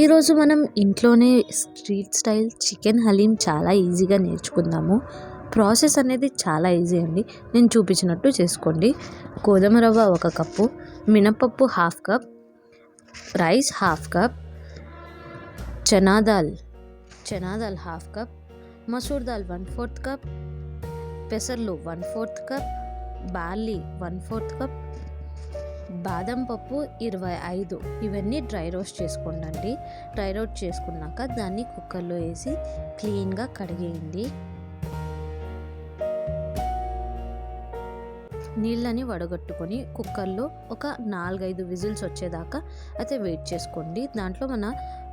ఈరోజు మనం ఇంట్లోనే స్ట్రీట్ స్టైల్ చికెన్ హలీం చాలా ఈజీగా నేర్చుకుందాము. ప్రాసెస్ అనేది చాలా ఈజీ అండి. నేను చూపించినట్టు చేసుకోండి. గోధుమ రవ్వ 1 కప్పు, మినపప్పు 1/2 cup, rice 1/2 cup, chana dal 1/2 cup, masoor dal 1/4 cup, పెసర్లు 1/4 కప్, బార్లీ 1/4 కప్, బాదం పప్పు 25. ఇవన్నీ డ్రై రోస్ట్ చేసుకోండి. డ్రై రోస్ట్ చేసుకున్నాక దాన్ని కుక్కర్లో వేసి క్లీన్గా కడిగేయండి. నీళ్ళని వడగట్టుకొని కుక్కర్లో ఒక 4-5 విజిల్స్ వచ్చేదాకా అయితే వెయిట్ చేసుకోండి. దాంట్లో మన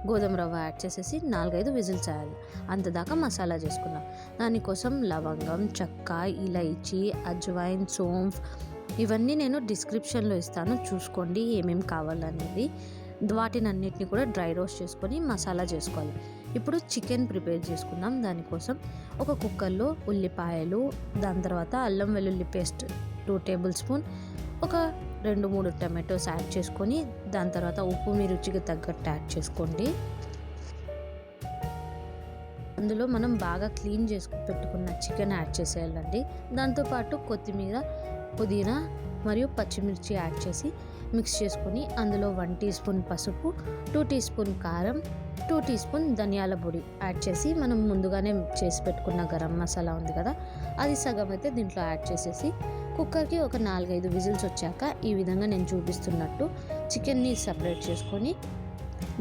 గోధుమ రవ్వ యాడ్ చేసేసి 4-5 విజిల్స్ వేయాలి. అంతదాకా మసాలా చేసుకుందాం. దానికోసం లవంగం, చెక్క, ఇలైచి, అజ్వైన్, సోంఫ్ ఇవన్నీ నేను డిస్క్రిప్షన్లో ఇస్తాను, చూసుకోండి ఏమేమి కావాలనేది. వాటినన్నిటిని కూడా డ్రై రోస్ట్ చేసుకొని మసాలా చేసుకోవాలి. ఇప్పుడు చికెన్ ప్రిపేర్ చేసుకుందాం. దానికోసం ఒక కుక్కర్లో ఉల్లిపాయలు, దాని తర్వాత అల్లం వెల్లుల్లి పేస్ట్ 2 టేబుల్ స్పూన్, ఒక 2-3 టమాటోస్ యాడ్ చేసుకొని దాని తర్వాత ఉప్పు మీ రుచికి తగ్గట్టు యాడ్ చేసుకోండి. అందులో మనం బాగా క్లీన్ చేసుకుని పెట్టుకున్న చికెన్ యాడ్ చేసేయాలండి. దాంతోపాటు కొత్తిమీర, పుదీనా మరియు పచ్చిమిర్చి యాడ్ చేసి మిక్స్ చేసుకొని అందులో 1 టీ స్పూన్ పసుపు, 2 టీ స్పూన్ కారం, 2 టీ స్పూన్ ధనియాల పొడి యాడ్ చేసి మనం ముందుగానే చేసి పెట్టుకున్న గరం మసాలా ఉంది కదా, అది సగం అయితే దీంట్లో యాడ్ చేసేసి కుక్కర్కి ఒక 4-5 విజిల్స్ వచ్చాక ఈ విధంగా నేను చూపిస్తున్నట్టు చికెన్ని సపరేట్ చేసుకొని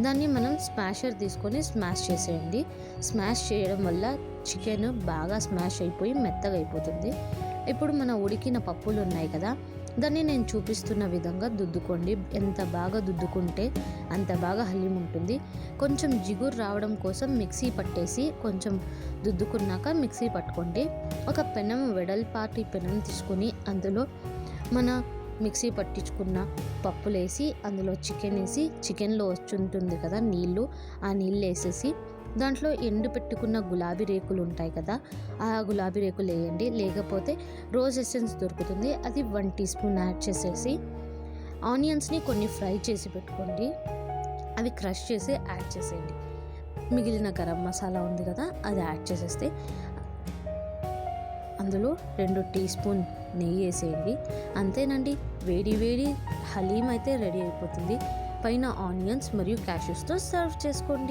దాన్ని మనం స్మాషర్ తీసుకొని స్మాష్ చేసేయండి. స్మాష్ చేయడం వల్ల చికెన్ బాగా స్మాష్ అయిపోయి మెత్తగా అయిపోతుంది. ఇప్పుడు మన ఉడికిన పప్పులు ఉన్నాయి కదా, దాన్ని నేను చూపిస్తున్న విధంగా దుద్దుకోండి. ఎంత బాగా దుద్దుకుంటే అంత బాగా హలీం ఉంటుంది. కొంచెం జిగురు రావడం కోసం మిక్సీ పట్టేసి కొంచెం దుద్దుకున్నాక మిక్సీ పట్టుకోండి. ఒక పెనం, వెడల్పాటి పెనం తీసుకొని అందులో మన మిక్సీ పట్టించుకున్న పప్పులు వేసి అందులో చికెన్ వేసి, చికెన్లో వచ్చి ఉంటుంది కదా నీళ్ళు, ఆ నీళ్ళు వేసేసి దాంట్లో ఎండు పెట్టుకున్న గులాబీ రేకులు ఉంటాయి కదా, ఆ గులాబీ రేకులు వేయండి. లేకపోతే రోజ్ ఎసెన్స్ దొరుకుతుంది, అది 1 టీ స్పూన్ యాడ్ చేసేసి ఆనియన్స్ని కొన్ని ఫ్రై చేసి పెట్టుకోండి. అవి క్రష్ చేసి యాడ్ చేసేయండి. మిగిలిన గరం మసాలా ఉంది కదా, అది యాడ్ చేసేస్తే అందులో 2 టీ స్పూన్ నెయ్యి వేసేయండి. అంతేనండి, వేడి వేడి హలీం అయితే రెడీ అయిపోతుంది. పైన ఆనియన్స్ మరియు క్యాష్యూస్తో సర్వ్ చేసుకోండి.